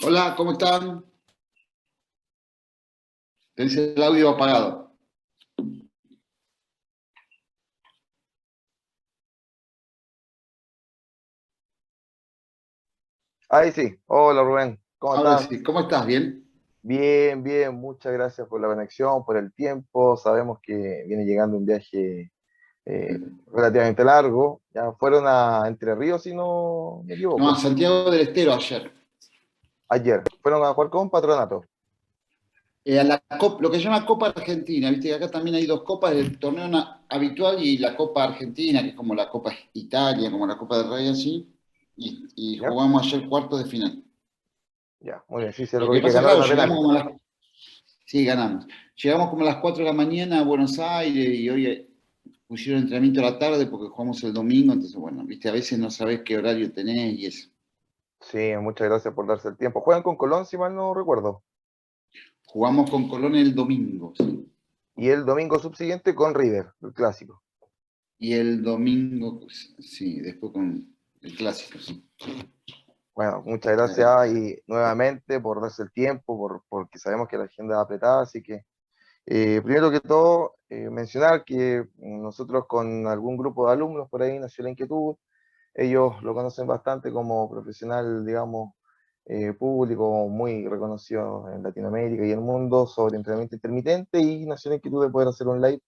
Hola, ¿cómo están? Tenés el audio apagado. Ahí sí. Hola Rubén, ¿cómo Ahora estás? sí, ¿cómo estás? ¿Bien? Bien, bien, muchas gracias por la conexión, por el tiempo. Sabemos que viene llegando un viaje relativamente largo. Ya fueron a Entre Ríos, si no me No, a equivoco. Santiago del Estero ayer. Ayer. Fueron a jugar con Patronato. A lo que se llama Copa Argentina, viste que acá también hay dos copas, el torneo habitual y la Copa Argentina, que es como la Copa Italia, como la Copa del Rey, así, y ¿Ya? jugamos ayer cuartos de final. Ya, muy bien. Sí, se Lo lo que vi que pasa, ganaron claro, a llegamos penales. como sí, ganamos. Llegamos como a las 4 de la mañana a Buenos Aires y hoy pusieron entrenamiento a la tarde porque jugamos el domingo, entonces, bueno, viste, a veces no sabés qué horario tenés y eso. Sí, muchas gracias por darse el tiempo. Juegan con Colón, si mal no recuerdo. Jugamos con Colón el domingo, sí. Y el domingo subsiguiente con River, el clásico. Y el domingo, pues, sí, después con el clásico, sí. Bueno, muchas gracias y nuevamente por darse el tiempo, porque sabemos que la agenda es apretada, así que primero que todo, mencionar que nosotros con algún grupo de alumnos por ahí nació la inquietud, ellos lo conocen bastante como profesional, digamos, público muy reconocido en Latinoamérica y el mundo sobre entrenamiento intermitente y nació la inquietud de poder hacer un live.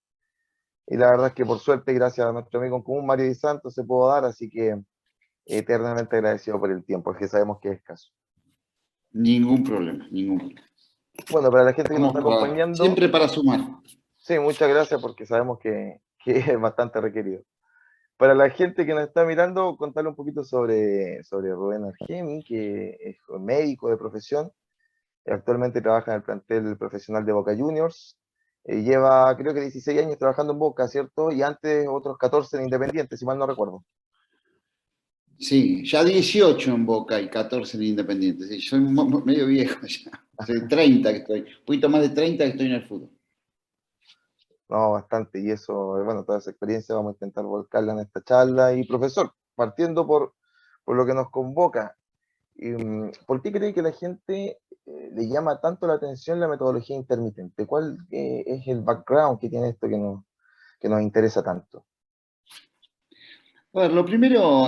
Y la verdad es que por suerte, gracias a nuestro amigo en común, Mario Di Santos, se pudo dar, así que eternamente agradecido por el tiempo, es que sabemos que es escaso. Ningún problema, ningún problema. Bueno, para la gente que nos está Vamos acompañando, siempre para sumar. sí, muchas gracias porque sabemos que es bastante requerido. Para la gente que nos está mirando, contarle un poquito sobre Rubén Argemi, que es médico de profesión, actualmente trabaja en el plantel profesional de Boca Juniors, lleva creo que 16 años trabajando en Boca, ¿cierto? Y antes otros 14 en Independiente, si mal no recuerdo. Sí, ya 18 en Boca y 14 en Independiente. Sí, soy medio viejo ya. Hace 30 que estoy, un poquito más de 30 que estoy en el fútbol. No, bastante, y eso, bueno, toda esa experiencia vamos a intentar volcarla en esta charla. Y profesor, partiendo por lo que nos convoca, ¿por qué cree que la gente le llama tanto la atención la metodología intermitente? ¿Cuál es el background que tiene esto que nos interesa tanto? A ver, lo primero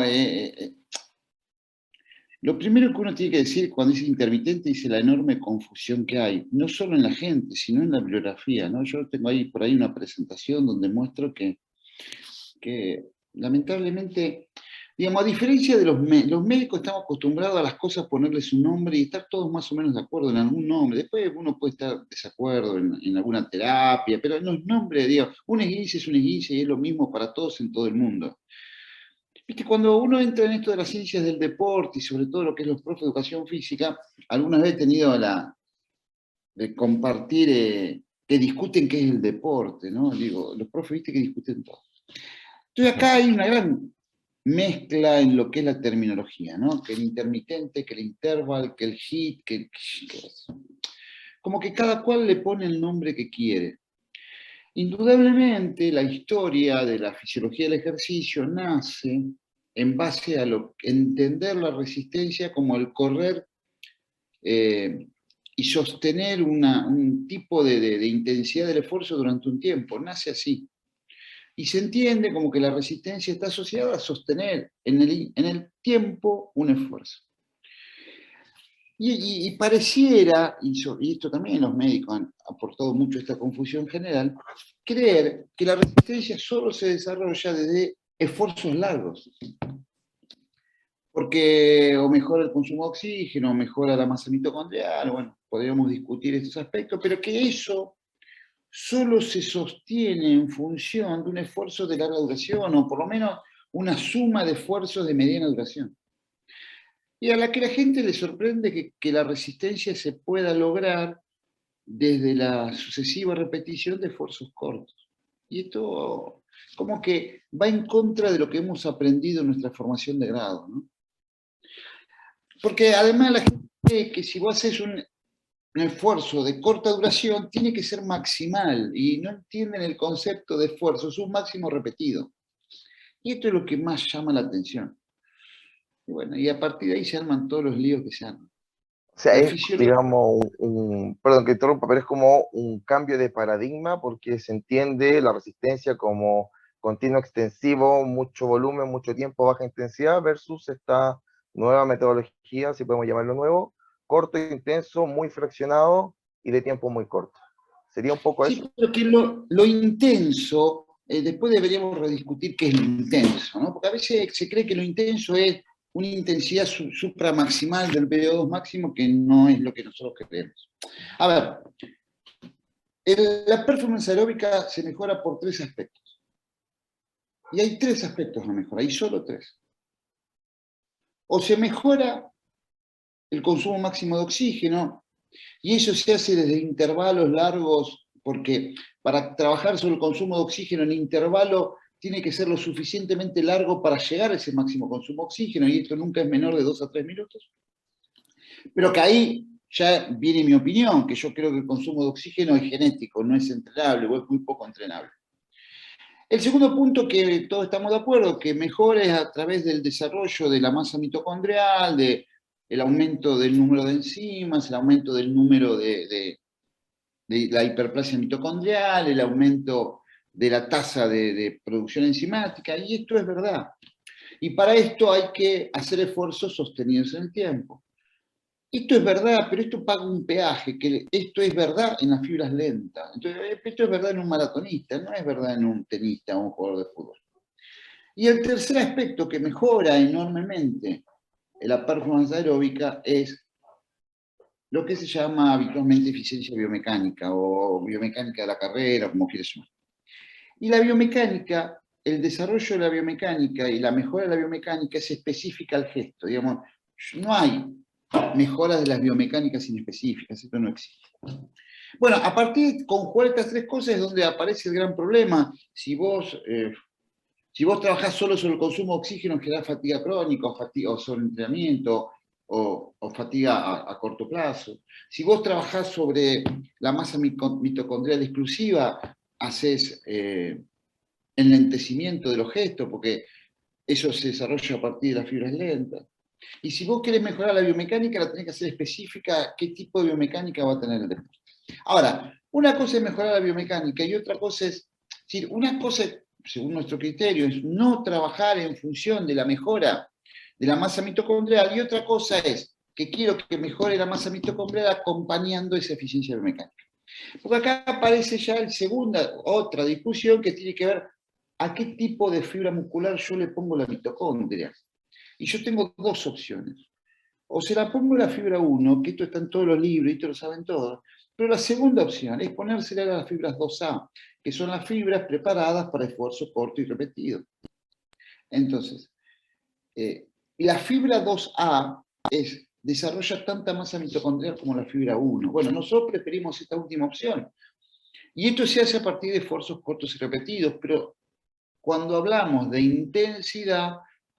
que uno tiene que decir cuando dice intermitente dice la enorme confusión que hay, no solo en la gente, sino en la bibliografía, ¿no? Yo tengo ahí por ahí una presentación donde muestro que lamentablemente, digamos, a diferencia de los médicos estamos acostumbrados a las cosas ponerles un nombre y estar todos más o menos de acuerdo en algún nombre. Después uno puede estar desacuerdo en alguna terapia, pero en los nombres, digo, un esguince es un esguince y es lo mismo para todos en todo el mundo. Viste, cuando uno entra en esto de las ciencias del deporte y sobre todo lo que es los profes de educación física, algunas veces he tenido de compartir que discuten qué es el deporte, ¿no? Digo, los profes, viste que discuten todo. Entonces acá hay una gran mezcla en lo que es la terminología, ¿no? Que el intermitente, que el interval, que el hit, como que cada cual le pone el nombre que quiere. Indudablemente la historia de la fisiología del ejercicio nace en base a entender la resistencia como el correr eh, y sostener un tipo de intensidad del esfuerzo durante un tiempo. Nace así. Y se entiende como que la resistencia está asociada a sostener en el tiempo un esfuerzo. Y pareciera, y esto también los médicos han aportado mucho a esta confusión general, creer que la resistencia solo se desarrolla desde esfuerzos largos, porque o mejora el consumo de oxígeno, o mejora la masa mitocondrial, bueno, podríamos discutir estos aspectos, pero que eso solo se sostiene en función de un esfuerzo de larga duración, o por lo menos una suma de esfuerzos de mediana duración. Y a la que la gente le sorprende que la resistencia se pueda lograr desde la sucesiva repetición de esfuerzos cortos. Y esto como que va en contra de lo que hemos aprendido en nuestra formación de grado, ¿no? Porque además la gente cree que si vos haces un esfuerzo de corta duración, tiene que ser maximal, y no entienden el concepto de esfuerzo, es un máximo repetido. Y esto es lo que más llama la atención. Y bueno, y a partir de ahí se arman todos los líos que se arman. sea, La es, fisiología. digamos, perdón que interrumpa, pero es como un cambio de paradigma porque se entiende la resistencia como continuo extensivo, mucho volumen, mucho tiempo, baja intensidad, versus esta nueva metodología, si podemos llamarlo nuevo, corto e intenso, muy fraccionado y de tiempo muy corto. ¿Sería un poco Sí, eso? pero que lo intenso, después deberíamos rediscutir qué es lo intenso, ¿no? Porque a veces se cree que lo intenso es una intensidad supramaximal del VO2 máximo, que no es lo que nosotros queremos. A ver, la performance aeróbica se mejora por tres aspectos. Y hay tres aspectos a mejorar, hay solo tres. O se mejora el consumo máximo de oxígeno, y eso se hace desde intervalos largos, porque para trabajar sobre el consumo de oxígeno en intervalo tiene que ser lo suficientemente largo para llegar a ese máximo consumo de oxígeno, y esto nunca es menor de 2 a 3 minutos. Pero que ahí ya viene mi opinión, que yo creo que el consumo de oxígeno es genético, no es entrenable o es muy poco entrenable. El segundo punto que todos estamos de acuerdo, que mejora es a través del desarrollo de la masa mitocondrial, el aumento del número de enzimas, el aumento del número de la hiperplasia mitocondrial, el aumento de la tasa de producción enzimática, y esto es verdad. Y para esto hay que hacer esfuerzos sostenidos en el tiempo. Esto es verdad, pero esto paga un peaje, que esto es verdad en las fibras lentas. Entonces, esto es verdad en un maratonista, no es verdad en un tenista o un jugador de fútbol. Y el tercer aspecto que mejora enormemente la performance aeróbica es lo que se llama habitualmente eficiencia biomecánica o biomecánica de la carrera, como quieras llamar. Y la biomecánica, el desarrollo de la biomecánica y la mejora de la biomecánica es específica al gesto. Digamos, no hay mejoras de las biomecánicas inespecíficas, esto no existe. Bueno, a partir de conjugar estas tres cosas es donde aparece el gran problema. Si vos trabajás solo sobre el consumo de oxígeno, generás fatiga crónica o sobreentrenamiento o fatiga a corto plazo. Si vos trabajás sobre la masa mitocondrial exclusiva, haces enlentecimiento de los gestos, porque eso se desarrolla a partir de las fibras lentas. Y si vos querés mejorar la biomecánica, la tenés que hacer específica qué tipo de biomecánica va a tener el deporte. Ahora, una cosa es mejorar la biomecánica y otra cosa es, decir, una cosa, según nuestro criterio, es no trabajar en función de la mejora de la masa mitocondrial, y otra cosa es que quiero que mejore la masa mitocondrial acompañando esa eficiencia biomecánica. Porque acá aparece ya otra discusión que tiene que ver a qué tipo de fibra muscular yo le pongo la mitocondria. Y yo tengo dos opciones. O se la pongo la fibra 1, que esto está en todos los libros y esto lo saben todos, pero la segunda opción es ponérsela a las fibras 2A, que son las fibras preparadas para esfuerzo corto y repetido. Entonces, la fibra 2A desarrolla tanta masa mitocondrial como la fibra 1. Bueno, nosotros preferimos esta última opción. Y esto se hace a partir de esfuerzos cortos y repetidos, pero cuando hablamos de intensidad,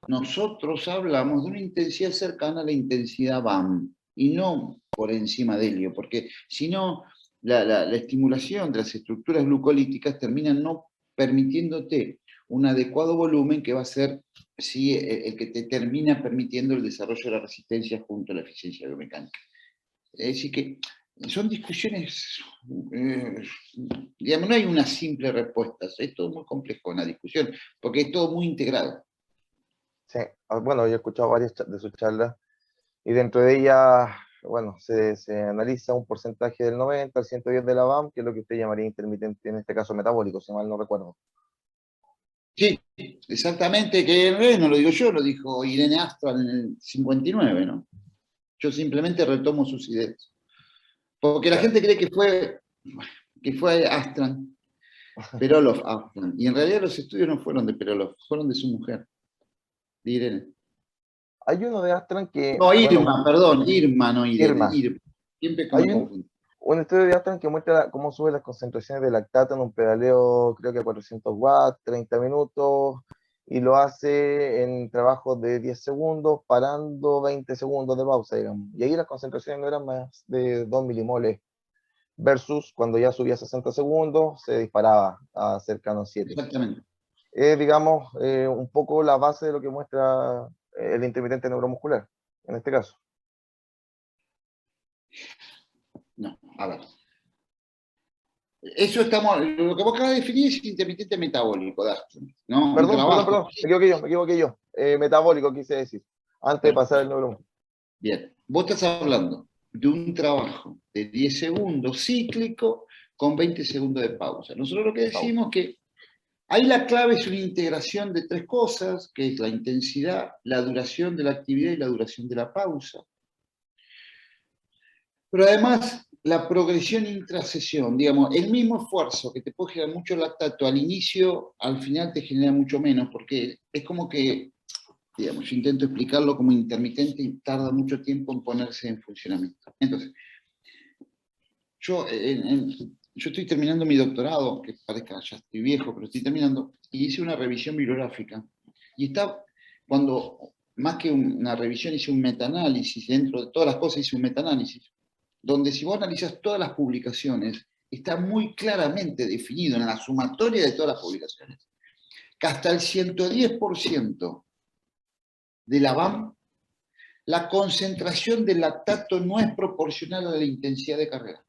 nosotros hablamos de una intensidad cercana a la intensidad BAM y no por encima de helio, porque si no, la estimulación de las estructuras glucolíticas termina no permitiéndote un adecuado volumen que va a ser sí, el que te termina permitiendo el desarrollo de la resistencia junto a la eficiencia biomecánica. Es decir, que son discusiones, digamos, no hay una simple respuesta, es todo muy complejo en la discusión, porque es todo muy integrado. Sí, bueno, yo he escuchado varias de sus charlas y dentro de ellas, bueno, se analiza un porcentaje del 90 al 110 de la BAM, que es lo que usted llamaría intermitente, en este caso metabólico, si mal no recuerdo. Sí, exactamente, que no lo digo yo, lo dijo Irene Astral en el 59, ¿no? Yo simplemente retomo sus ideas. Porque la Claro. gente cree que fue Astran, Peroloff Astran, y en realidad los estudios no fueron de Peroloff, fueron de su mujer, de Irene. Hay uno de Astran que, No, bueno, Irma, perdón, Irma, no Irene, Irma, Irma. Siempre que hay me un, confundo. un estudio de Astran que muestra cómo sube las concentraciones de lactato en un pedaleo, creo que a 400 watts, 30 minutos, y lo hace en trabajos de 10 segundos, parando 20 segundos de pausa, digamos. Y ahí las concentraciones no eran más de 2 milimoles, versus cuando ya subía a 60 segundos, se disparaba a cercano a 7. Exactamente. Digamos, un poco la base de lo que muestra el intermitente neuromuscular, en este caso. No, a ver. Eso estamos, lo que vos acabas de definir es intermitente metabólico, Dustin, ¿no? Un trabajo. Me equivoqué yo. Metabólico quise decir, antes de pasar el neuromúsculo. Bien, vos estás hablando de un trabajo de 10 segundos cíclico con 20 segundos de pausa. Nosotros lo que decimos es que ahí la clave es una integración de tres cosas, que es la intensidad, la duración de la actividad y la duración de la pausa. Pero además, la progresión intrasesión, digamos, el mismo esfuerzo que te puede generar mucho lactato al inicio, al final te genera mucho menos, porque es como que, digamos, yo intento explicarlo como intermitente y tarda mucho tiempo en ponerse en funcionamiento. Entonces, yo estoy terminando mi doctorado, que parezca ya estoy viejo, pero estoy terminando, y hice una revisión bibliográfica. Y está, cuando, más que una revisión, hice un metaanálisis, dentro de todas las cosas hice un metaanálisis, donde si vos analizás todas las publicaciones, está muy claramente definido en la sumatoria de todas las publicaciones, que hasta el 110% de la BAM, la concentración del lactato no es proporcional a la intensidad de carrera.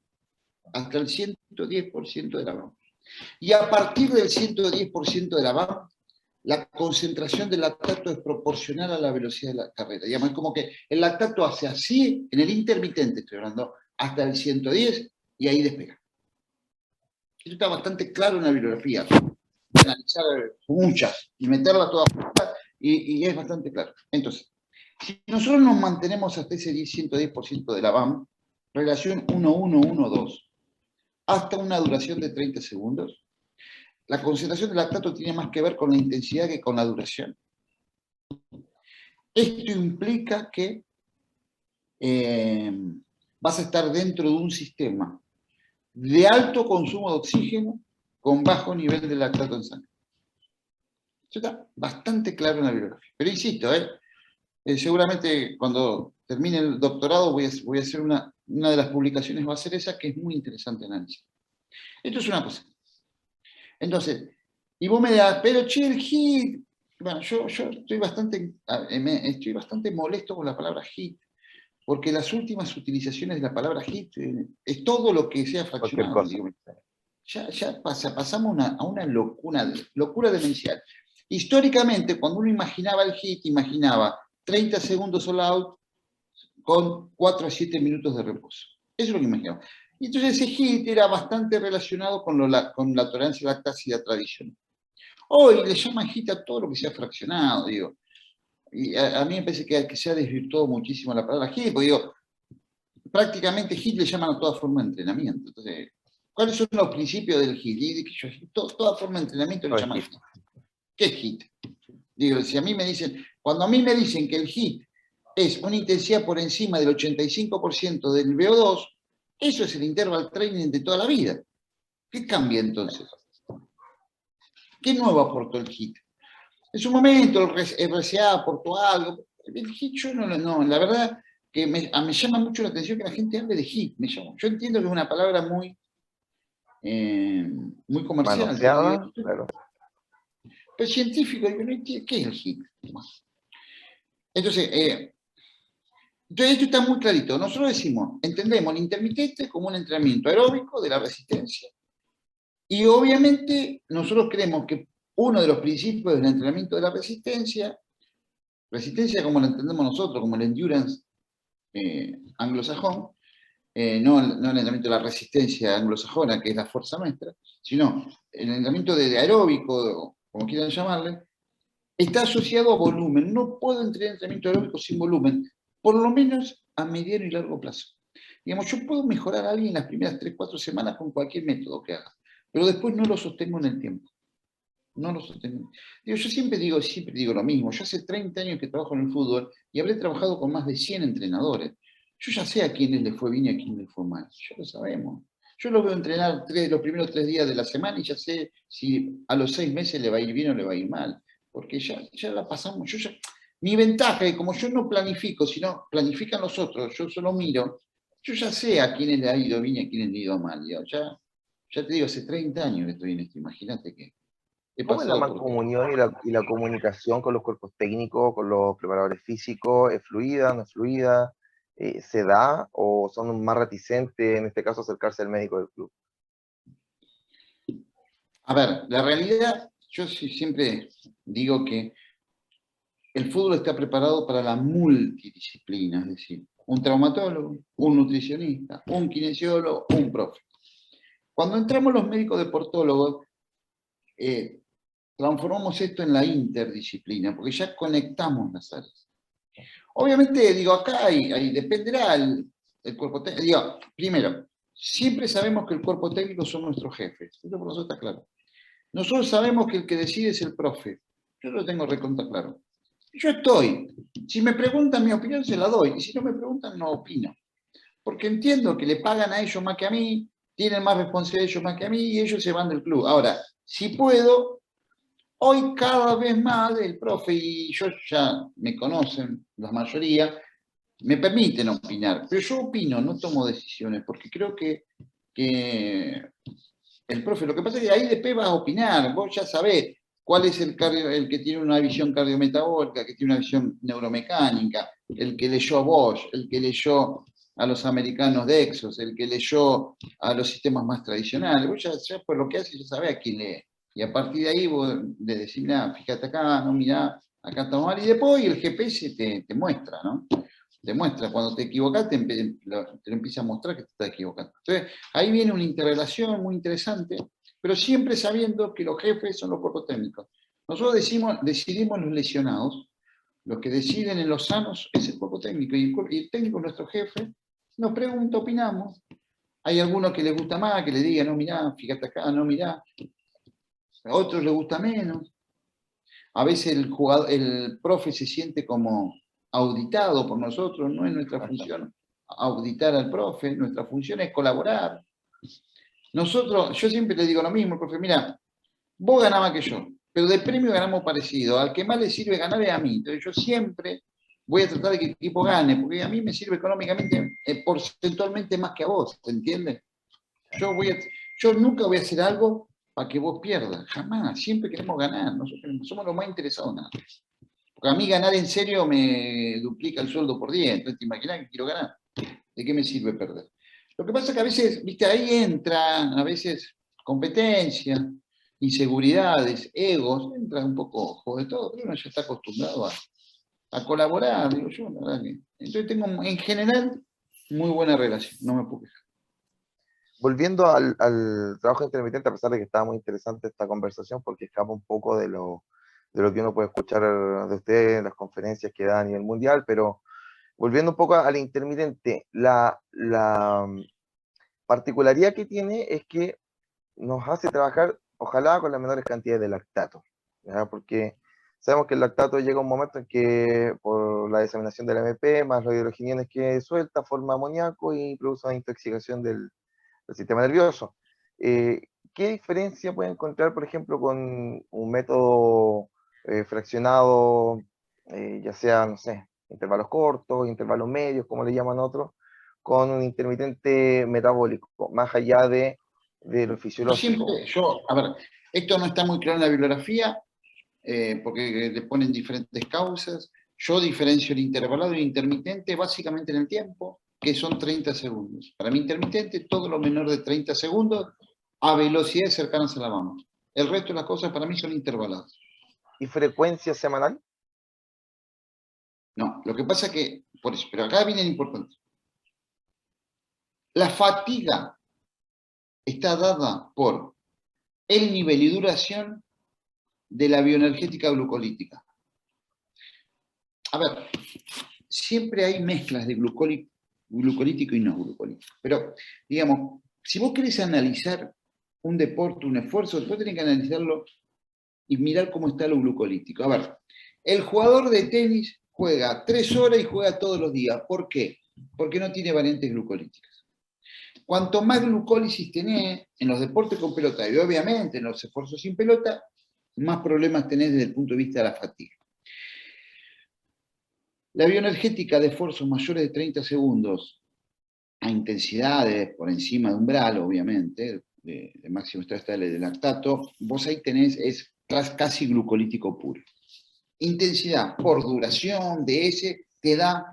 Hasta el 110% de la BAM. Y a partir del 110% de la BAM, la concentración del lactato es proporcional a la velocidad de la carrera. Digamos, es como que el lactato hace así, en el intermitente estoy hablando, hasta el 110 y ahí despega. Eso está bastante claro en la bibliografía. Analizar muchas y meterlas todas y es bastante claro. Entonces, si nosotros nos mantenemos hasta ese 110% de la BAM, relación 1-1-1-2, hasta una duración de 30 segundos, la concentración del lactato tiene más que ver con la intensidad que con la duración. Esto implica que vas a estar dentro de un sistema de alto consumo de oxígeno con bajo nivel de lactato en sangre. Eso está bastante claro en la bibliografía. Pero insisto, seguramente cuando termine el doctorado voy a hacer una de las publicaciones, va a ser esa, que es muy interesante análisis. Esto es una cosa. Entonces, y vos me dirás, pero che, el HIIT, bueno, yo estoy bastante molesto con la palabra HIIT, porque las últimas utilizaciones de la palabra HIIT es todo lo que sea fraccionado. Digo, ya pasamos a una locura demencial. Históricamente, cuando uno imaginaba el HIIT, imaginaba 30 segundos all out con 4 a 7 minutos de reposo. Eso es lo que imaginaba. Y entonces ese HIIT era bastante relacionado con la tolerancia a lactácida tradicional. Hoy le llaman HIIT a todo lo que sea fraccionado, digo. Y a mí me parece que se ha desvirtuado muchísimo la palabra HIIT, porque digo, prácticamente HIIT le llaman a toda forma de entrenamiento. Entonces, ¿cuáles son los principios del HIIT? Toda forma de entrenamiento le llaman HIIT. ¿Qué es HIIT? Digo, si a mí me dicen, cuando a mí me dicen que el HIIT es una intensidad por encima del 85% del VO2, eso es el interval training de toda la vida. ¿Qué cambia entonces? ¿Qué nuevo aportó el HIIT? En su momento el RCA aportó algo. El HIIT yo no, la verdad que me llama mucho la atención que la gente hable de HIIT. Yo entiendo que es una palabra muy comercial. Manoseada, claro. Pero científico, yo no entiendo qué es el HIIT. Entonces, esto está muy clarito. Nosotros decimos, entendemos el intermitente como un entrenamiento aeróbico de la resistencia. Y obviamente nosotros creemos que uno de los principios del entrenamiento de la resistencia como la entendemos nosotros, como el endurance anglosajón, no el entrenamiento de la resistencia anglosajona, que es la fuerza nuestra, sino el entrenamiento de aeróbico, como quieran llamarle, está asociado a volumen. No puedo entrenar entrenamiento aeróbico sin volumen, por lo menos a mediano y largo plazo. Digamos, yo puedo mejorar a alguien las primeras 3-4 semanas con cualquier método que haga, pero después no lo sostengo en el tiempo. No lo sostengo. Yo siempre digo lo mismo. Yo hace 30 años que trabajo en el fútbol y habré trabajado con más de 100 entrenadores. Yo ya sé a quiénes les fue bien y a quiénes les fue mal. Ya lo sabemos. Yo lo veo entrenar los primeros 3 días de la semana y ya sé si a los 6 meses le va a ir bien o le va a ir mal. Porque ya la pasamos. Mi ventaja es que como yo no planifico, sino planifican los otros, yo solo miro, yo ya sé a quiénes le ha ido bien y a quiénes le ha ido mal. Ya te digo, hace 30 años que estoy en esto. Imagínate que he ¿Cómo es la pasado por mancomunión y la comunicación con los cuerpos técnicos, con los preparadores físicos? ¿Es fluida, no es fluida? se da o son más reticentes, en este caso, a acercarse al médico del club? A ver, la realidad, yo siempre digo que el fútbol está preparado para la multidisciplina, es decir, un traumatólogo, un nutricionista, un kinesiólogo, un profe. Cuando entramos los médicos deportólogos, transformamos esto en la interdisciplina, porque ya conectamos las áreas. Obviamente, digo, acá dependerá el cuerpo técnico. Digo, primero, siempre sabemos que el cuerpo técnico son nuestros jefes. Eso por nosotros está claro. Nosotros sabemos que el que decide es el profe. Yo lo tengo recontra claro. Yo estoy. Si me preguntan mi opinión, se la doy. Y si no me preguntan, no opino. Porque entiendo que le pagan a ellos más que a mí, tienen más responsabilidad ellos más que a mí y ellos se van del club. Ahora, si puedo, hoy cada vez más el profe, y yo ya me conocen, la mayoría, me permiten opinar. Pero yo opino, no tomo decisiones, porque creo que el profe, lo que pasa es que ahí después vas a opinar, vos ya sabés cuál es el que tiene una visión cardiometabólica, que tiene una visión neuromecánica, el que leyó a Bosch, el que leyó a los americanos de Exos, el que leyó a los sistemas más tradicionales, vos ya por lo que haces ya sabés a quién lee. Y a partir de ahí vos le decís, mirá, fíjate acá, no, mirá, acá está mal, y después el GPS te muestra, ¿no? Te muestra, cuando te equivocas, te lo empieza a mostrar que te estás equivocando. Entonces, ahí viene una interrelación muy interesante, pero siempre sabiendo que los jefes son los cuerpos técnicos. Nosotros decidimos los lesionados, los que deciden en los sanos es el cuerpo técnico, y el técnico es nuestro jefe, nos pregunta, opinamos. Hay algunos que les gusta más, que le digan, no, mirá, fíjate acá, no, mirá. A otros les gusta menos. A veces el profe se siente como auditado por nosotros, no es nuestra función auditar al profe, nuestra función es colaborar. Nosotros, yo siempre le digo lo mismo, profe, mira, vos ganás más que yo, pero de premio ganamos parecido, al que más le sirve ganar es a mí, entonces yo siempre voy a tratar de que el equipo gane, porque a mí me sirve económicamente, porcentualmente más que a vos, ¿te entiendes? Yo nunca voy a hacer algo para que vos pierdas, jamás, siempre queremos ganar, nosotros somos los más interesados en ganar. Porque a mí ganar en serio me duplica el sueldo por día, entonces te imaginas que quiero ganar. ¿De qué me sirve perder? Lo que pasa es que a veces, viste, ahí entran, a veces, competencia, inseguridades, egos, entra un poco ojo de todo, pero uno ya está acostumbrado a colaborar, digo yo, la verdad que. Entonces tengo en general muy buena relación, no me puedo quejar. Volviendo al trabajo intermitente, a pesar de que estaba muy interesante esta conversación, porque escapa un poco de lo que uno puede escuchar de ustedes en las conferencias que da a nivel mundial, pero volviendo un poco al intermitente, la particularidad que tiene es que nos hace trabajar, ojalá, con las menores cantidades de lactato, ¿ya? Porque sabemos que el lactato llega a un momento en que, por la diseminación del AMP, más los hidrogeniones que suelta, forma amoníaco y produce una intoxicación del sistema nervioso. ¿Qué diferencia puede encontrar, por ejemplo, con un método fraccionado, ya sea, no sé, intervalos cortos, intervalos medios, como le llaman otros, con un intermitente metabólico, más allá de lo fisiológico? A ver, esto no está muy claro en la bibliografía, porque le ponen diferentes causas. Yo diferencio el intervalado y el intermitente básicamente en el tiempo, que son 30 segundos. Para mí intermitente, todo lo menor de 30 segundos a velocidades cercanas a la vamos. El resto de las cosas para mí son intervaladas. ¿Y frecuencia semanal? No, lo que pasa es que, por eso, pero acá viene lo importante. La fatiga está dada por el nivel y duración de la bioenergética glucolítica. A ver, siempre hay mezclas de glucolítico y no glucolítico. Pero, digamos, si vos querés analizar un deporte, un esfuerzo, después tenés que analizarlo y mirar cómo está lo glucolítico. A ver, el jugador de tenis juega 3 horas y juega todos los días. ¿Por qué? Porque no tiene variantes glucolíticas. Cuanto más glucólisis tenés en los deportes con pelota y obviamente en los esfuerzos sin pelota, más problemas tenés desde el punto de vista de la fatiga. La bioenergética de esfuerzos mayores de 30 segundos a intensidades por encima de umbral, obviamente, de máximo estrés de lactato, vos ahí tenés, es casi glucolítico puro. Intensidad por duración de ese te da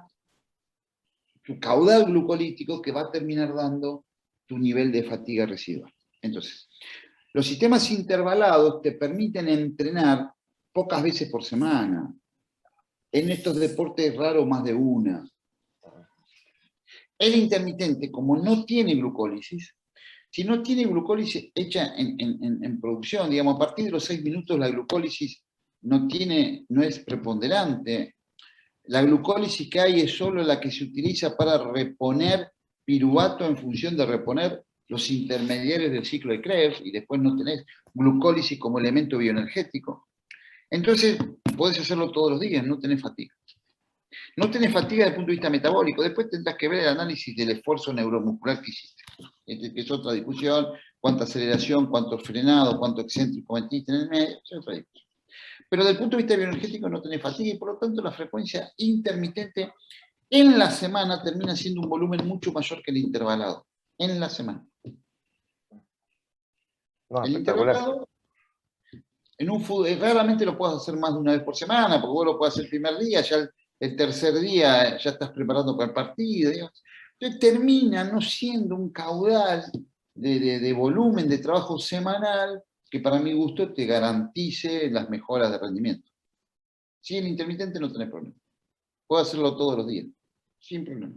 tu caudal glucolítico que va a terminar dando tu nivel de fatiga residual. Entonces, los sistemas intervalados te permiten entrenar pocas veces por semana. En estos deportes raro más de una. El intermitente, como no tiene glucólisis, si no tiene glucólisis hecha en producción, digamos, a partir de los 6 minutos la glucólisis no es preponderante. La glucólisis que hay es solo la que se utiliza para reponer piruvato en función de reponer los intermediarios del ciclo de Krebs, y después no tenés glucólisis como elemento bioenergético. Entonces, podés hacerlo todos los días, no tenés fatiga. No tenés fatiga desde el punto de vista metabólico. Después tendrás que ver el análisis del esfuerzo neuromuscular que hiciste. Que es otra discusión, cuánta aceleración, cuánto frenado, cuánto excéntrico metiste en el medio, es otra discusión. Pero desde el punto de vista bioenergético no tenés fatiga y por lo tanto la frecuencia intermitente en la semana termina siendo un volumen mucho mayor que el intervalado. En la semana. No, El espectacular. intervalado, en un fútbol, raramente lo puedes hacer más de una vez por semana, porque vos lo puedes hacer el primer día, ya el tercer día ya estás preparando para el partido. Digamos. Entonces termina no siendo un caudal de volumen de trabajo semanal que para mi gusto te garantice las mejoras de rendimiento. Si el intermitente no tenés problema. Puedo hacerlo todos los días, sin problema.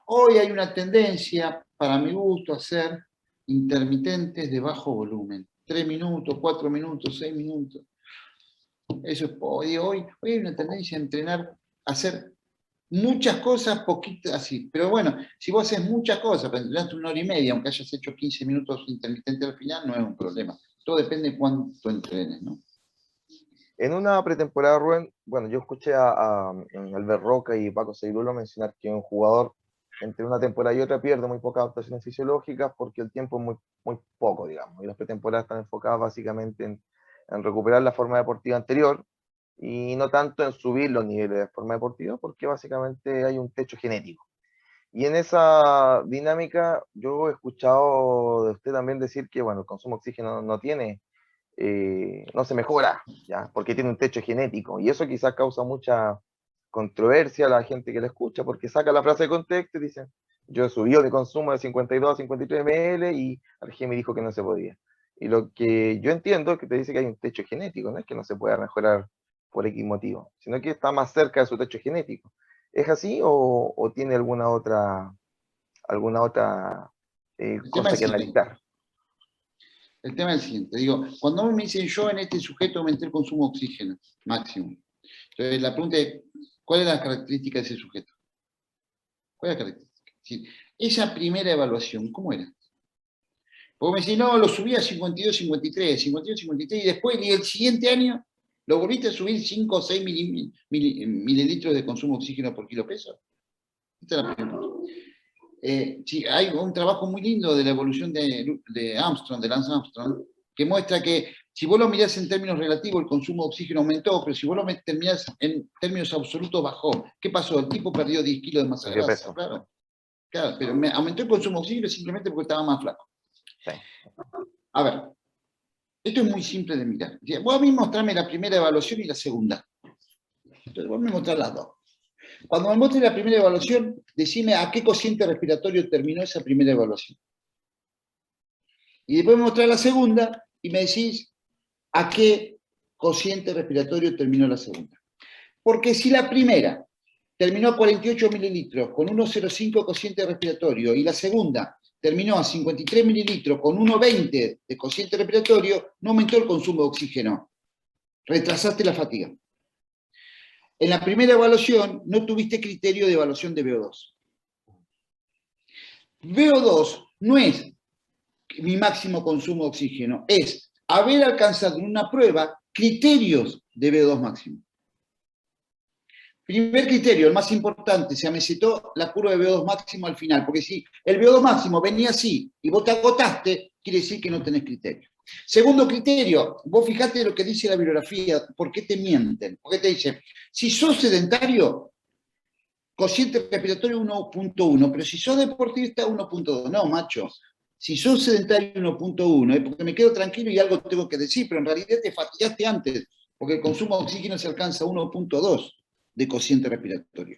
Hoy hay una tendencia, para mi gusto, a hacer intermitentes de bajo volumen. 3 minutos, 4 minutos, 6 minutos. Eso es hoy hay una tendencia a entrenar, a hacer muchas cosas, poquitas así. Pero bueno, si vos haces muchas cosas, pero entrenaste 1 hora y media, aunque hayas hecho 15 minutos intermitente al final, no es un problema. Todo depende de cuánto entrenes, ¿no? En una pretemporada, Rubén, bueno, yo escuché a Albert Roca y Paco Seirulo mencionar que un jugador entre una temporada y otra pierde muy pocas adaptaciones fisiológicas porque el tiempo es muy, muy poco, digamos, y las pretemporadas están enfocadas básicamente en recuperar la forma deportiva anterior y no tanto en subir los niveles de forma deportiva porque básicamente hay un techo genético. Y en esa dinámica yo he escuchado de usted también decir que, bueno, el consumo de oxígeno no se mejora, ¿ya? Porque tiene un techo genético. Y eso quizás causa mucha controversia a la gente que la escucha, porque saca la frase de contexto y dicen, yo he subido mi consumo de 52 a 53 ml y Arge me dijo que no se podía. Y lo que yo entiendo es que te dice que hay un techo genético, no es que no se pueda mejorar por X motivo, sino que está más cerca de su techo genético. ¿Es así o tiene alguna otra cosa que analizar? El tema es el siguiente, digo, cuando me dicen yo en este sujeto aumenté el consumo de oxígeno máximo, entonces la pregunta es, ¿cuál es la característica de ese sujeto? ¿Cuál es la característica? Es decir, esa primera evaluación, ¿cómo era? Porque me decís, no, lo subí a 52, 53, 52, 53, y después, y el siguiente año, ¿lo volviste a subir 5 o 6 mililitros de consumo de oxígeno por kilo peso? Esta es la primera pregunta. Sí, hay un trabajo muy lindo de la evolución de Armstrong, de Lance Armstrong, que muestra que si vos lo mirás en términos relativos, el consumo de oxígeno aumentó, pero si vos lo mirás en términos absolutos, bajó. ¿Qué pasó? El tipo perdió 10 kilos de masa grasa, claro. Claro, pero aumentó el consumo de oxígeno simplemente porque estaba más flaco. Sí. A ver, esto es muy simple de mirar. Vos a mí mostrame la primera evaluación y la segunda. Entonces vos me mostrás las dos. Cuando me muestres la primera evaluación, decime a qué cociente respiratorio terminó esa primera evaluación. Y después me mostrás la segunda y me decís a qué cociente respiratorio terminó la segunda. Porque si la primera terminó a 48 mililitros con 1,05 cociente respiratorio y la segunda terminó a 53 mililitros con 1,20 de cociente respiratorio, no aumentó el consumo de oxígeno. Retrasaste la fatiga. En la primera evaluación no tuviste criterio de evaluación de VO2. VO2 no es mi máximo consumo de oxígeno, es haber alcanzado en una prueba criterios de VO2 máximo. Primer criterio, el más importante, se amesetó la curva de VO2 máximo al final, porque si el VO2 máximo venía así y vos te agotaste, quiere decir que no tenés criterio. Segundo criterio, vos fijate lo que dice la bibliografía, ¿por qué te mienten? Porque te dicen, si sos sedentario, cociente respiratorio 1.1, pero si sos deportista 1.2. No, macho, si sos sedentario 1.1, porque me quedo tranquilo y algo tengo que decir, pero en realidad te fatigaste antes, porque el consumo de oxígeno se alcanza 1.2 de cociente respiratorio.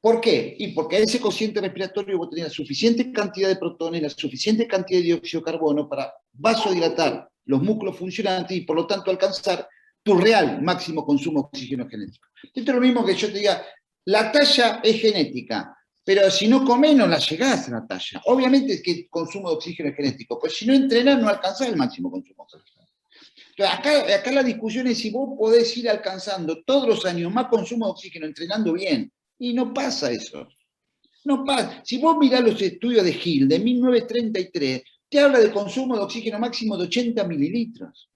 ¿Por qué? Y porque a ese cociente respiratorio vos tenés la suficiente cantidad de protones, la suficiente cantidad de dióxido de carbono para vasodilatar los músculos funcionantes y por lo tanto alcanzar tu real máximo consumo de oxígeno genético. Esto es lo mismo que yo te diga, la talla es genética, pero si no comés no la llegás a la talla. Obviamente es que el consumo de oxígeno es genético, pues si no entrenás no alcanzás el máximo consumo de oxígeno. Entonces, acá la discusión es si vos podés ir alcanzando todos los años más consumo de oxígeno entrenando bien. Y no pasa eso. No pasa. Si vos mirás los estudios de Hill de 1933, te habla de consumo de oxígeno máximo de 80 mililitros.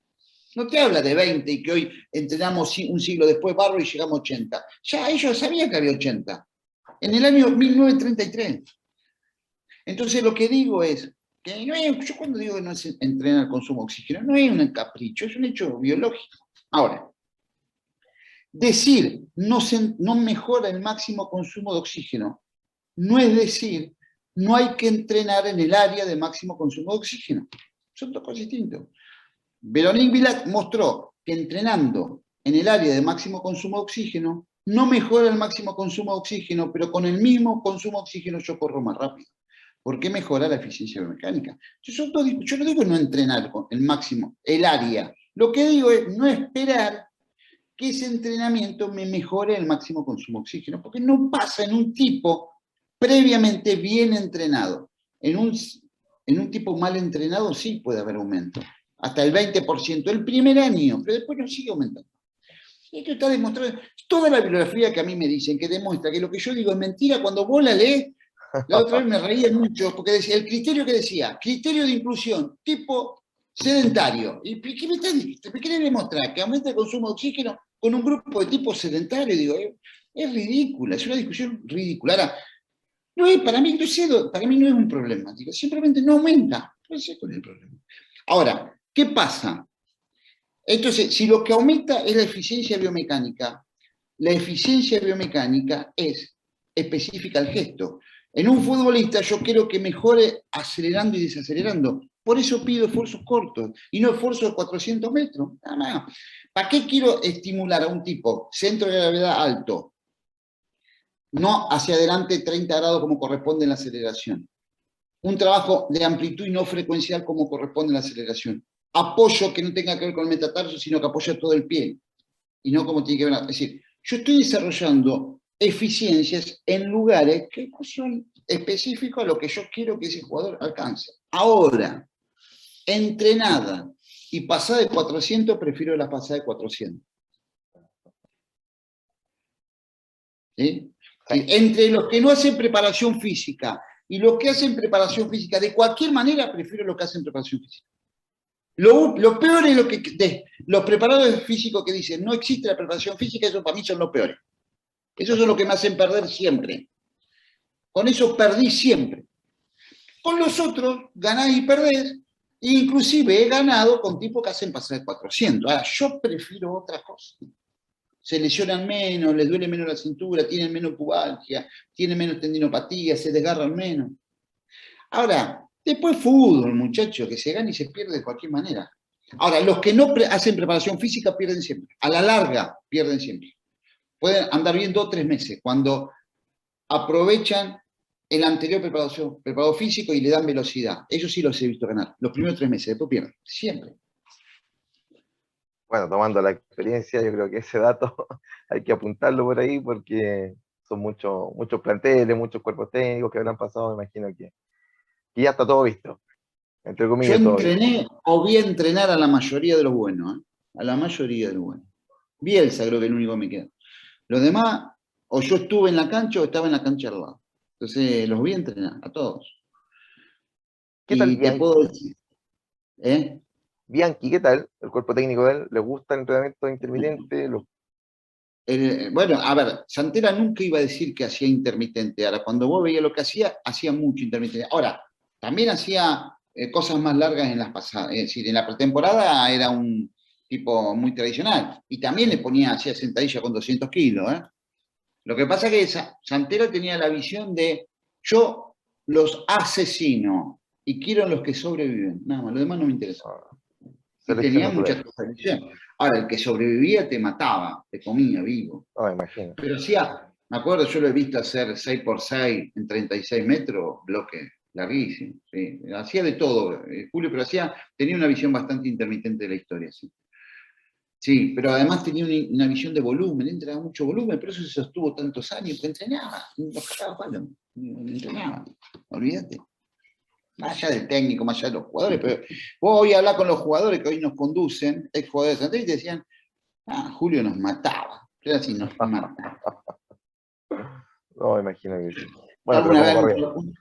No te habla de 20 y que hoy entrenamos un siglo después barro y llegamos a 80. Ya ellos sabían que había 80. En el año 1933. Entonces lo que digo es que no es, yo cuando digo que no es entrenar el consumo de oxígeno, no es un capricho, es un hecho biológico. Ahora, decir no mejora el máximo consumo de oxígeno no es decir no hay que entrenar en el área de máximo consumo de oxígeno. Son dos cosas distintas. Veronique Villac mostró que entrenando en el área de máximo consumo de oxígeno no mejora el máximo consumo de oxígeno, pero con el mismo consumo de oxígeno yo corro más rápido. ¿Por qué mejora la eficiencia biomecánica? Yo no digo no entrenar el máximo, el área. Lo que digo es no esperar que ese entrenamiento me mejore el máximo consumo de oxígeno, porque no pasa en un tipo previamente bien entrenado. En un tipo mal entrenado sí puede haber aumento, hasta el 20% el primer año, pero después no sigue aumentando. Y esto está demostrado, toda la bibliografía que a mí me dicen, que demuestra que lo que yo digo es mentira, cuando vos la lees, la otra vez me reía mucho, porque decía, el criterio que decía, criterio de inclusión, tipo sedentario. ¿Y qué me querés demostrar? ¿Que aumenta el consumo de oxígeno con un grupo de tipo sedentario? Digo, es ridícula, es una discusión ridícula. Ahora, no es, para mí, para mí no es un problema, digo, simplemente no aumenta. No sé cuál es el problema. Ahora, ¿qué pasa? Entonces, si lo que aumenta es la eficiencia biomecánica es específica al gesto. En un futbolista yo quiero que mejore acelerando y desacelerando. Por eso pido esfuerzos cortos y no esfuerzos de 400 metros. Nada más. ¿Para qué quiero estimular a un tipo centro de gravedad alto? No hacia adelante 30 grados como corresponde en la aceleración. Un trabajo de amplitud y no frecuencial como corresponde en la aceleración. Apoyo que no tenga que ver con el metatarso, sino que apoya todo el pie. Y no como tiene que ver. Es decir, yo estoy desarrollando eficiencias en lugares que no son específicos a lo que yo quiero que ese jugador alcance. Ahora, entrenada y pasada de 400, prefiero la pasada de 400. ¿Sí? Sí. Entre los que no hacen preparación física y los que hacen preparación física, de cualquier manera, prefiero los que hacen preparación física. Lo peor es los preparadores físicos que dicen no existe la preparación física, eso para mí son los peores. Esos son los que me hacen perder siempre. Con eso perdí siempre. Con los otros ganás y perdés, e inclusive he ganado con tipos que hacen pasar de 400. Ahora, yo prefiero otra cosa. Se lesionan menos, les duele menos la cintura, tienen menos pubalgia, tienen menos tendinopatía, se desgarran menos. Ahora, después fútbol, muchachos, que se gana y se pierde de cualquier manera. Ahora, los que no hacen preparación física pierden siempre. A la larga pierden siempre. Pueden andar bien 2 o 3 meses cuando aprovechan el anterior preparado físico y le dan velocidad. Ellos sí los he visto ganar. Los primeros 3 meses, después pierden. Siempre. Bueno, tomando la experiencia, yo creo que ese dato hay que apuntarlo por ahí porque son muchos planteles, muchos cuerpos técnicos que habrán pasado, me imagino que ya está todo visto, entre Yo comillas todo visto. entrené o vi entrenar a la mayoría de los buenos, ¿eh? A la mayoría de los buenos. Bielsa creo que es el único que me queda. Los demás, o yo estuve en la cancha o estaba en la cancha al lado. Entonces los vi entrenar, a todos. ¿Qué tal Y te puedo Bianchi? decir, ¿eh? Bianchi, ¿qué tal? ¿El cuerpo técnico de él? ¿Le gusta el entrenamiento intermitente? Bueno, a ver, Santera nunca iba a decir que hacía intermitente. Ahora, cuando vos veías lo que hacía mucho intermitente. Ahora, también hacía cosas más largas en las pasadas. Es decir, en la pretemporada era un tipo muy tradicional. Y también hacía sentadilla con 200 kilos. Lo que pasa es que Santera tenía la visión de yo los asesino y quiero los que sobreviven. Nada más, lo demás no me interesa. Y Selección tenía natural. mucha tradición. Ahora, el que sobrevivía te mataba, te comía vivo. No, me imagino. Pero hacía Me acuerdo, yo lo he visto hacer 6x6 en 36 metros, bloque larguísimo. Sí. Hacía de todo, Julio, pero tenía una visión bastante intermitente de la historia. Sí, sí, pero además tenía una visión de volumen, entrenaba mucho volumen, por eso se sostuvo tantos años, porque entrenaba, los cagaba palo, entrenaba, olvídate. Más allá del técnico, más allá de los jugadores, pero vos hoy hablás con los jugadores que hoy nos conducen, ex jugadores de Santos, y te decían, Julio nos mataba. Era así, nos mataba. No, imagino que sí. Bueno, Hago pero una como vez corría.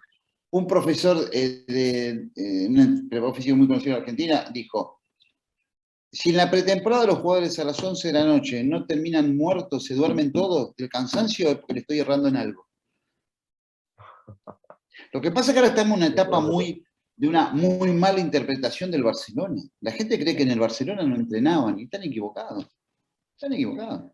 un profesor de un preparador físico muy conocido en Argentina dijo, si en la pretemporada los jugadores a las 11 de la noche no terminan muertos, se duermen todos del cansancio, es porque le estoy errando en algo. Lo que pasa es que ahora estamos en una etapa de una muy mala interpretación del Barcelona. La gente cree que en el Barcelona no entrenaban y están equivocados. Están equivocados.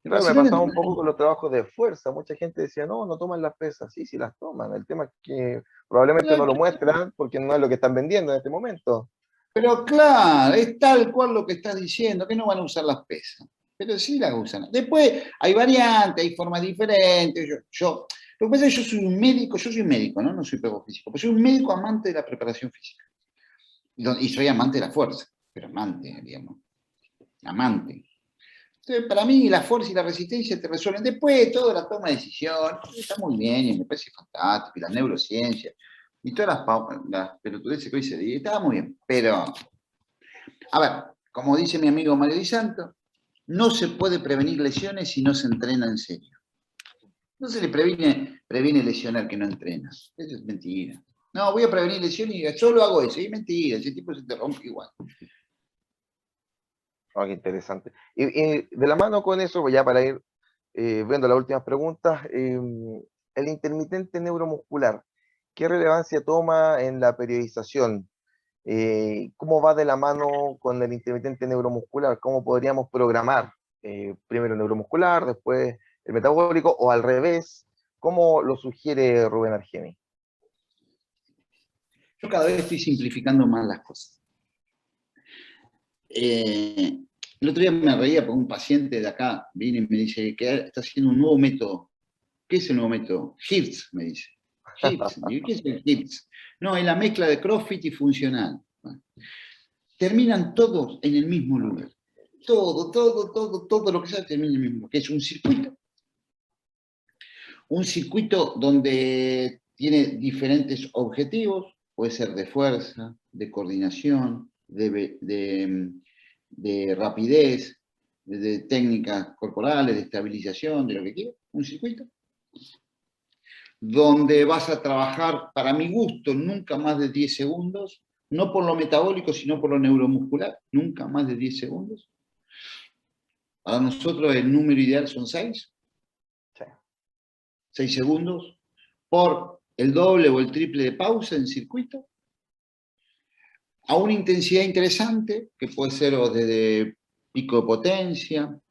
El Claro, me Barcelona pasaba un poco con los trabajos de fuerza. Mucha gente decía, no, no toman las pesas. Sí, sí las toman. El tema es que probablemente no lo muestran porque no es lo que están vendiendo en este momento. Pero claro, es tal cual lo que estás diciendo, que no van a usar las pesas. Pero sí las usan. Después hay variantes, hay formas diferentes. Lo que pasa es que yo soy un médico, ¿no? No soy pedagogo físico, pero soy un médico amante de la preparación física. Y soy amante de la fuerza, pero amante, digamos. Amante. Entonces, para mí la fuerza y la resistencia te resuelven. Después, toda la toma de decisión, está muy bien, y me parece fantástico, y la neurociencia, y todas las pelotudeces que hoy se dice, está muy bien. Pero, a ver, como dice mi amigo Mario Di Santo, no se puede prevenir lesiones si no se entrena en serio. No se le previene lesionar que no entrena. Eso es mentira. No, voy a prevenir lesiones y solo hago eso. Y es mentira, ese tipo se te rompe igual. Oh, qué interesante. Y de la mano con eso, ya para ir viendo las últimas preguntas, el intermitente neuromuscular, ¿qué relevancia toma en la periodización? ¿Cómo va de la mano con el intermitente neuromuscular? ¿Cómo podríamos programar primero el neuromuscular, después el metabólico, o al revés? ¿Cómo lo sugiere Rubén Argemi? Yo cada vez estoy simplificando más las cosas. El otro día me reía porque un paciente de acá viene y me dice que está haciendo un nuevo método. ¿Qué es el nuevo método? HIIT, me dice. HIIT. Digo, ¿qué es el HIIT? No, es la mezcla de CrossFit y funcional. Bueno, terminan todos en el mismo lugar. Todo lo que sea termina en el mismo lugar. Que es un circuito. Un circuito donde tiene diferentes objetivos. Puede ser de fuerza, de coordinación, de rapidez, de técnicas corporales, de estabilización, de lo que quieras, un circuito, donde vas a trabajar, para mi gusto, nunca más de 10 segundos, no por lo metabólico, sino por lo neuromuscular, nunca más de 10 segundos. Para nosotros el número ideal son 6. Sí. 6 segundos, por el doble o el triple de pausa en circuito, a una intensidad interesante, que puede ser desde pico de potencia.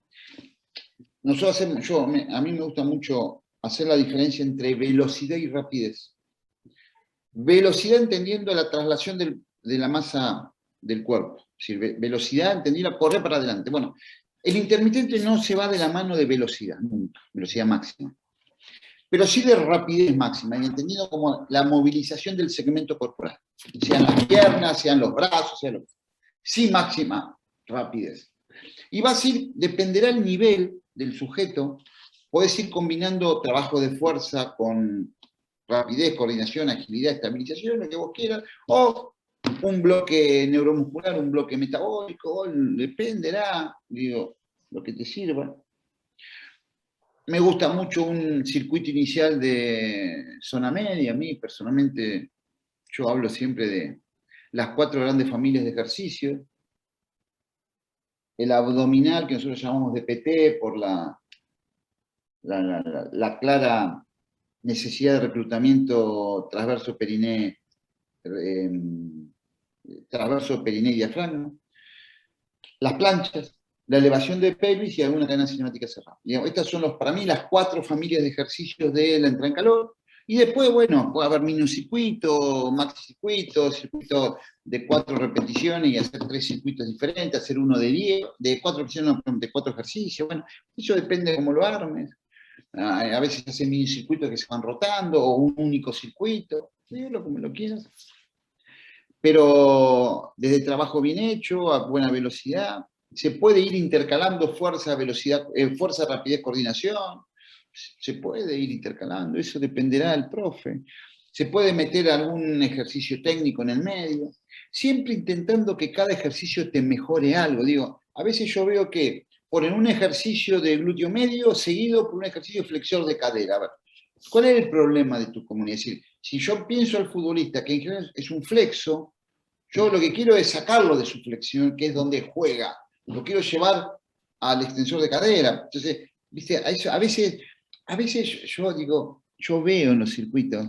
Nosotros hacemos, a mí me gusta mucho hacer la diferencia entre velocidad y rapidez. Velocidad entendiendo la traslación de la masa del cuerpo. Es decir, velocidad entendida correr para adelante. Bueno, el intermitente no se va de la mano de velocidad, nunca, velocidad máxima. Pero sí de rapidez máxima, y entendido como la movilización del segmento corporal. Sean las piernas, sean los brazos, sí máxima rapidez. Y dependerá el nivel del sujeto, podés ir combinando trabajo de fuerza con rapidez, coordinación, agilidad, estabilización, lo que vos quieras, o un bloque neuromuscular, un bloque metabólico, dependerá, lo que te sirva. Me gusta mucho un circuito inicial de zona media. A mí, personalmente, yo hablo siempre de las 4 grandes familias de ejercicio. El abdominal, que nosotros llamamos de PT, por la clara necesidad de reclutamiento transverso periné y diafragma. Las planchas, la elevación de pelvis y alguna cadena cinemática cerrada. Estas son para mí las 4 familias de ejercicios de la entrada en calor. Y después, bueno, puede haber minuscircuito, maxicircuito, circuito de 4 repeticiones y hacer 3 circuitos diferentes, hacer uno de 10, de 4 repeticiones, de 4 ejercicios. Bueno, eso depende de cómo lo armes. A veces hace mini circuitos que se van rotando, o un único circuito, lo como lo quieras. Pero desde trabajo bien hecho, a buena velocidad, se puede ir intercalando fuerza, velocidad, fuerza, rapidez, coordinación, se puede ir intercalando, eso dependerá del profe. Se puede meter algún ejercicio técnico en el medio, siempre intentando que cada ejercicio te mejore algo. Digo, a veces yo veo que ponen un ejercicio de glúteo medio seguido por un ejercicio flexor de cadera. A ver, ¿cuál es el problema de tu comunidad? Es decir, si yo pienso al futbolista que en general es un flexo, yo lo que quiero es sacarlo de su flexión, que es donde juega. Lo quiero llevar al extensor de cadera. Entonces, ¿viste? A veces yo digo, yo veo en los circuitos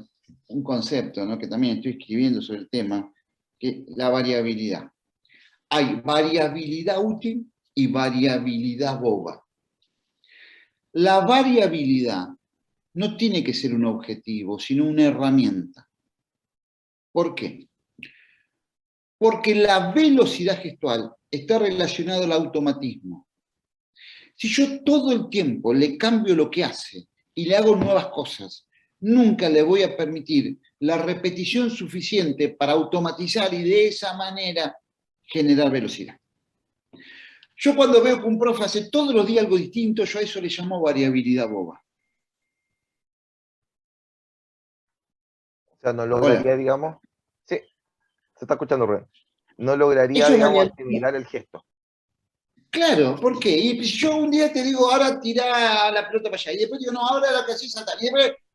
un concepto, ¿no?, que también estoy escribiendo sobre el tema, que es la variabilidad. Hay variabilidad útil y variabilidad boba. La variabilidad no tiene que ser un objetivo, sino una herramienta. ¿Por qué? Porque la velocidad gestual está relacionada al automatismo. Si yo todo el tiempo le cambio lo que hace y le hago nuevas cosas, nunca le voy a permitir la repetición suficiente para automatizar y de esa manera generar velocidad. Yo cuando veo que un profe hace todos los días algo distinto, yo a eso le llamo variabilidad boba. O sea, no lograría, digamos, sí, se está escuchando, Rubén, no lograría, Eso digamos, asimilar el gesto. Claro, ¿por qué? Y yo un día te digo, ahora tirá la pelota para allá, y después digo, no, ahora la que haces saltar.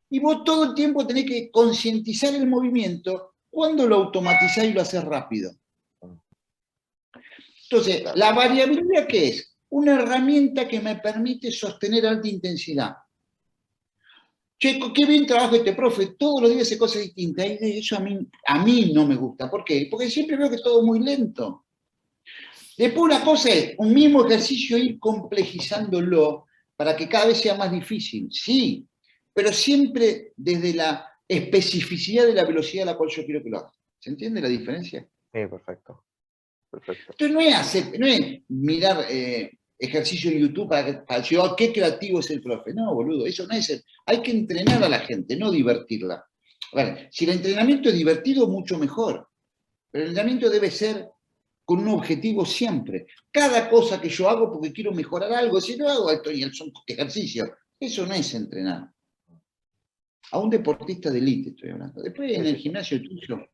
Y vos todo el tiempo tenés que concientizar el movimiento cuando lo automatizás y lo haces rápido. Entonces, ¿la variabilidad qué es? Una herramienta que me permite sostener alta intensidad. Che, qué bien trabaja este profe, todos los días hace cosas distintas. Y eso a mí no me gusta. ¿Por qué? Porque siempre veo que es todo muy lento. Después una cosa es, un mismo ejercicio ir complejizándolo para que cada vez sea más difícil, sí, pero siempre desde la especificidad de la velocidad a la cual yo quiero que lo haga. ¿Se entiende la diferencia? Sí, perfecto. Perfecto. Entonces no es mirar ejercicio en YouTube para decir, oh, qué creativo es el profe. No, boludo, eso no es hay que entrenar a la gente, no divertirla. A ver, si el entrenamiento es divertido, mucho mejor. Pero el entrenamiento debe ser con un objetivo siempre. Cada cosa que yo hago porque quiero mejorar algo, si no hago esto y son ejercicios, eso no es entrenar. A un deportista de élite estoy hablando. Después en el gimnasio tuyo.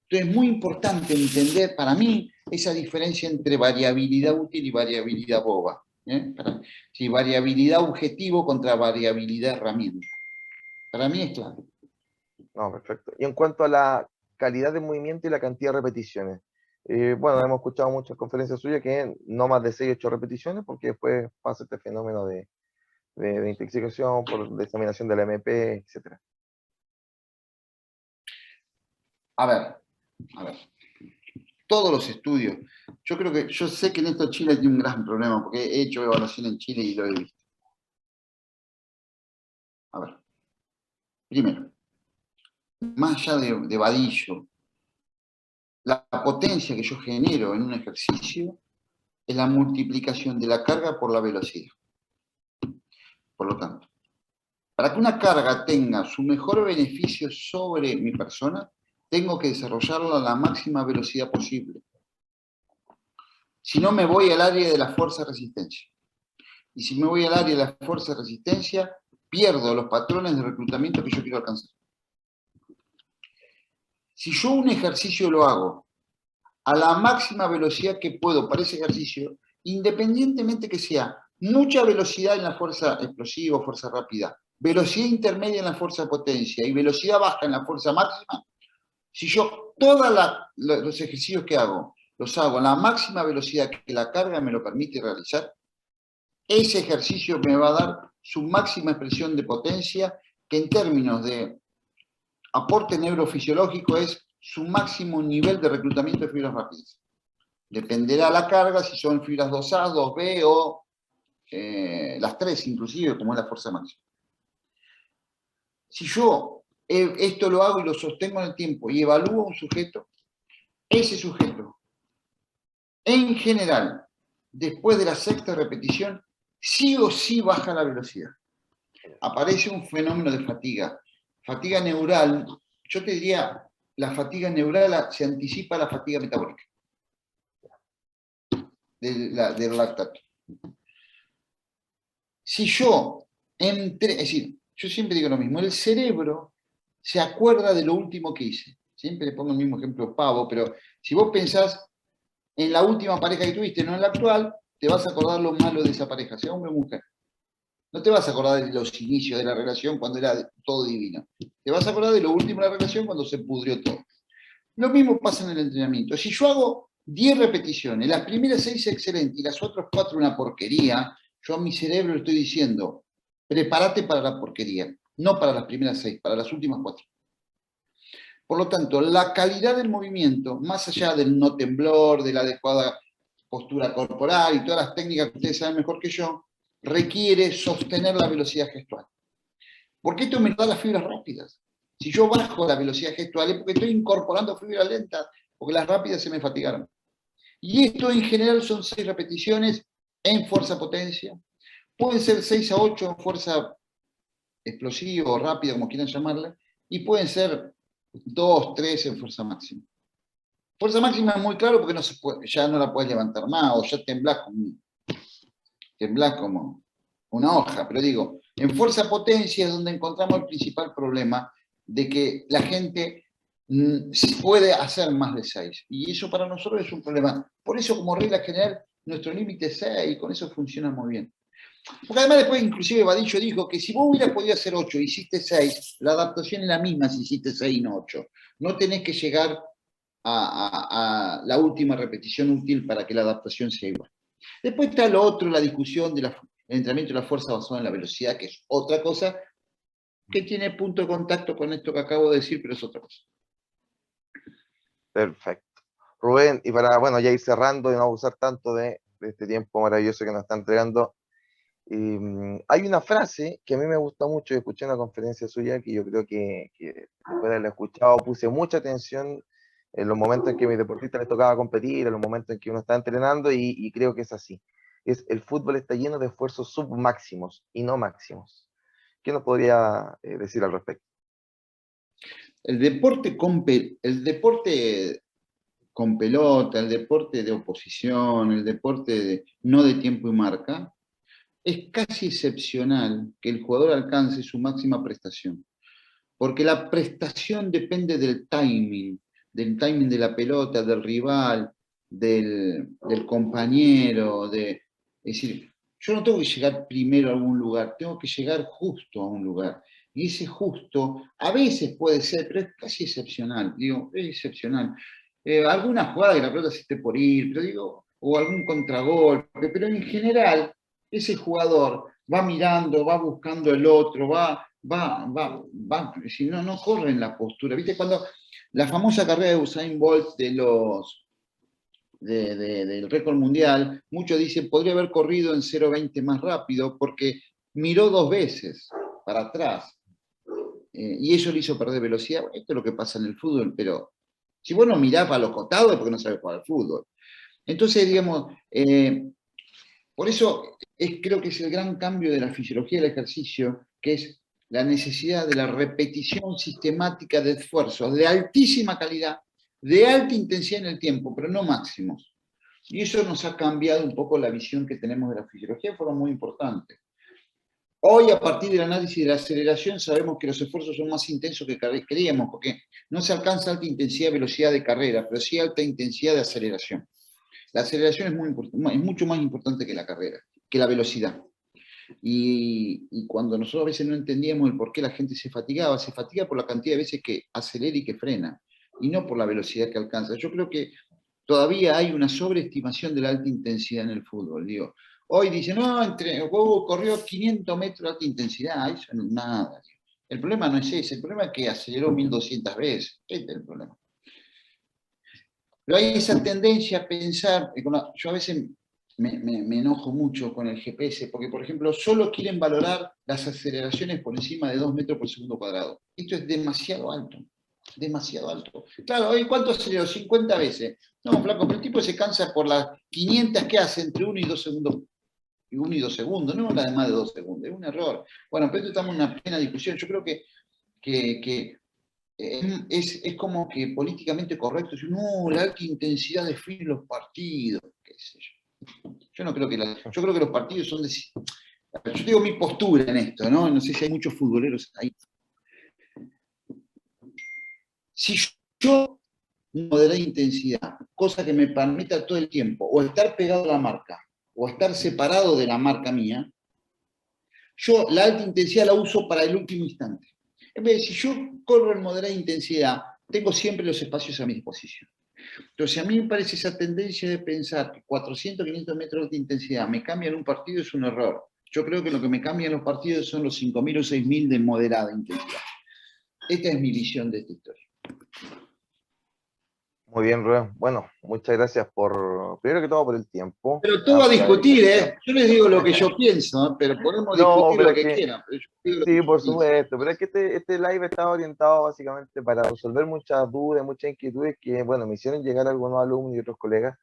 Entonces es muy importante entender, para mí, esa diferencia entre variabilidad útil y variabilidad boba. Sí, variabilidad objetivo contra variabilidad herramienta. Para mí es clave. No, perfecto. Y en cuanto a la calidad de movimiento y la cantidad de repeticiones, bueno, hemos escuchado muchas conferencias suyas que no más de 6 o 8 repeticiones, porque después pasa este fenómeno de intoxicación por diseminación de la MP, etc. A ver. Todos los estudios. Yo sé que en esto Chile tiene un gran problema, porque he hecho evaluación en Chile y lo he visto. A ver. Primero, más allá de vadillo, la potencia que yo genero en un ejercicio es la multiplicación de la carga por la velocidad. Por lo tanto, para que una carga tenga su mejor beneficio sobre mi persona, tengo que desarrollarla a la máxima velocidad posible. Si no, me voy al área de la fuerza-resistencia. Y si me voy al área de la fuerza-resistencia, pierdo los patrones de reclutamiento que yo quiero alcanzar. Si yo un ejercicio lo hago a la máxima velocidad que puedo para ese ejercicio, independientemente que sea mucha velocidad en la fuerza explosiva o fuerza rápida, velocidad intermedia en la fuerza potencia y velocidad baja en la fuerza máxima, si yo todos los ejercicios que hago los hago a la máxima velocidad que la carga me lo permite realizar, ese ejercicio me va a dar su máxima expresión de potencia, que en términos de aporte neurofisiológico es su máximo nivel de reclutamiento de fibras rápidas. Dependerá la carga, si son fibras 2A, 2B o las 3 inclusive, como es la fuerza máxima. Si yo esto lo hago y lo sostengo en el tiempo y evalúo a un sujeto, ese sujeto, en general, después de la sexta repetición, sí o sí baja la velocidad. Aparece un fenómeno de fatiga. Fatiga neural, yo te diría, la fatiga neural se anticipa a la fatiga metabólica del lactato. Si yo es decir, yo siempre digo lo mismo, el cerebro se acuerda de lo último que hice. Siempre le pongo el mismo ejemplo pavo, pero si vos pensás en la última pareja que tuviste, no en la actual, te vas a acordar lo malo de esa pareja, sea hombre o mujer. No te vas a acordar de los inicios de la relación cuando era todo divino. Te vas a acordar de lo último de la relación cuando se pudrió todo. Lo mismo pasa en el entrenamiento. Si yo hago 10 repeticiones, las primeras 6 excelentes y las otras 4 una porquería, yo a mi cerebro le estoy diciendo, prepárate para la porquería, no para las primeras 6, para las últimas 4. Por lo tanto, la calidad del movimiento, más allá del no temblor, de la adecuada postura corporal y todas las técnicas que ustedes saben mejor que yo, requiere sostener la velocidad gestual. ¿Por qué esto me da las fibras rápidas? Si yo bajo la velocidad gestual es porque estoy incorporando fibras lentas, porque las rápidas se me fatigaron. Y esto en general son 6 repeticiones en fuerza-potencia. Pueden ser 6 a 8 en fuerza explosiva o rápida, como quieran llamarla, y pueden ser 2, 3 en fuerza máxima. Fuerza máxima es muy claro porque no se puede, ya no la puedes levantar más, o ya temblás como una hoja, pero digo, en fuerza potencia es donde encontramos el principal problema de que la gente puede hacer más de 6, y eso para nosotros es un problema. Por eso, como regla general, nuestro límite es 6, y con eso funciona muy bien. Porque además después inclusive Vadillo dijo que si vos hubieras podido hacer 8 y hiciste 6, la adaptación es la misma si hiciste 6 y no 8. No tenés que llegar a la última repetición útil para que la adaptación sea igual. Después está lo otro, la discusión del entrenamiento de la fuerza basada en la velocidad, que es otra cosa que tiene punto de contacto con esto que acabo de decir, pero es otra cosa. Perfecto. Rubén, y para, bueno, ya ir cerrando y no abusar tanto de este tiempo maravilloso que nos está entregando, hay una frase que a mí me gusta mucho, y escuché en una conferencia suya que yo creo que después de haberla escuchado puse mucha atención en los momentos en que a mis deportistas les tocaba competir, en los momentos en que uno está entrenando, y creo que es así. El fútbol está lleno de esfuerzos submáximos y no máximos. ¿Qué nos podría decir al respecto? El deporte con pelota, el deporte de oposición, el deporte no de tiempo y marca, es casi excepcional que el jugador alcance su máxima prestación. Porque la prestación depende del timing de la pelota, del rival, del compañero. Es decir, yo no tengo que llegar primero a algún lugar, tengo que llegar justo a un lugar. Y ese justo a veces puede ser, pero es casi excepcional, digo, es excepcional. Alguna jugada que la pelota se esté por ir, pero digo, o algún contragolpe, pero en general ese jugador va mirando, va buscando el otro, si no corre en la postura. ¿Viste? Cuando la famosa carrera de Usain Bolt del récord mundial, muchos dicen podría haber corrido en 0,20 más rápido porque miró 2 veces para atrás. Y eso le hizo perder velocidad. Esto es lo que pasa en el fútbol, pero si vos no mirás para los costados es porque no sabes jugar al fútbol. Entonces, digamos, por eso creo que es el gran cambio de la fisiología del ejercicio, que es la necesidad de la repetición sistemática de esfuerzos de altísima calidad, de alta intensidad en el tiempo, pero no máximos. Y eso nos ha cambiado un poco la visión que tenemos de la fisiología de forma muy importante. Hoy, a partir del análisis de la aceleración, sabemos que los esfuerzos son más intensos que creíamos, porque no se alcanza alta intensidad de velocidad de carrera, pero sí alta intensidad de aceleración. La aceleración es mucho más importante que la carrera, que la velocidad. Y cuando nosotros a veces no entendíamos el por qué la gente se fatiga por la cantidad de veces que acelera y que frena, y no por la velocidad que alcanza. Yo creo que todavía hay una sobreestimación de la alta intensidad en el fútbol. Digo, hoy dicen, no, corrió 500 metros de alta intensidad, eso no es nada. El problema no es ese, el problema es que aceleró 1200 veces. Este es el problema. Pero hay esa tendencia a pensar, yo a veces me enojo mucho con el GPS, porque por ejemplo solo quieren valorar las aceleraciones por encima de 2 metros por segundo cuadrado. Esto es demasiado alto, demasiado alto. Claro, hoy ¿cuánto aceleró? 50 veces. No, flaco, pero el tipo se cansa por las 500 que hace entre 1 y 2 segundos y 1 y 2 segundos, no la de más de 2 segundos, es un error. Bueno, pero estamos en una plena discusión, yo creo que es como que políticamente correcto decir, no, la alta intensidad define los partidos, qué sé yo. Yo no creo que yo creo que los partidos son yo digo mi postura en esto, ¿no? No sé si hay muchos futboleros ahí. Si yo moderada intensidad, cosa que me permita todo el tiempo, o estar pegado a la marca, o estar separado de la marca mía, yo la alta intensidad la uso para el último instante. En vez de si yo corro en moderada intensidad, tengo siempre los espacios a mi disposición. Entonces, a mí me parece esa tendencia de pensar que 400, 500 metros de intensidad me cambian un partido es un error. Yo creo que lo que me cambia en los partidos son los 5.000 o 6.000 de moderada intensidad. Esta es mi visión de esta historia. Muy bien, Rubén. Bueno, muchas gracias primero que todo por el tiempo, Pero todo a amplia discutir, discusión. ¿eh? Yo les digo lo que yo pienso, ¿eh? Pero podemos No, discutir pero lo es que que, quieran. Pero yo digo lo que sí, yo por pienso. supuesto, pero es que este live estaba orientado básicamente para resolver muchas dudas, muchas inquietudes que, bueno, me hicieron llegar algunos alumnos y otros colegas,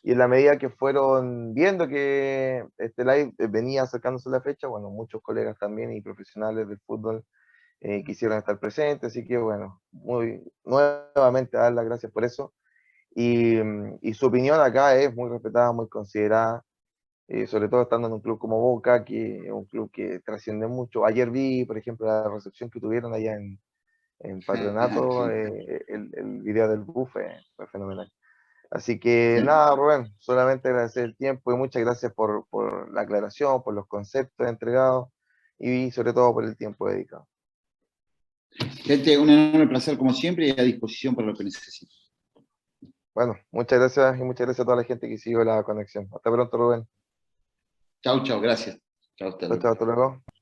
y en la medida que fueron viendo que este live venía acercándose a la fecha, bueno, muchos colegas también y profesionales del fútbol quisieron estar presentes, así que, bueno, nuevamente dar las gracias por eso. Y su opinión acá es muy respetada, muy considerada, sobre todo estando en un club como Boca, que es un club que trasciende mucho. Ayer vi, por ejemplo, la recepción que tuvieron allá en Patronato, Sí. el video del buffet fue fenomenal. Así que Bien. nada, Rubén, solamente agradecer el tiempo y muchas gracias por la aclaración, por los conceptos entregados y sobre todo por el tiempo dedicado. Gente, un enorme placer como siempre y a disposición para lo que necesiten. Bueno, muchas gracias y muchas gracias a toda la gente que siguió la conexión. Hasta pronto, Rubén. Chau, chau, gracias. Chau, hasta Chao, chao, luego. hasta luego.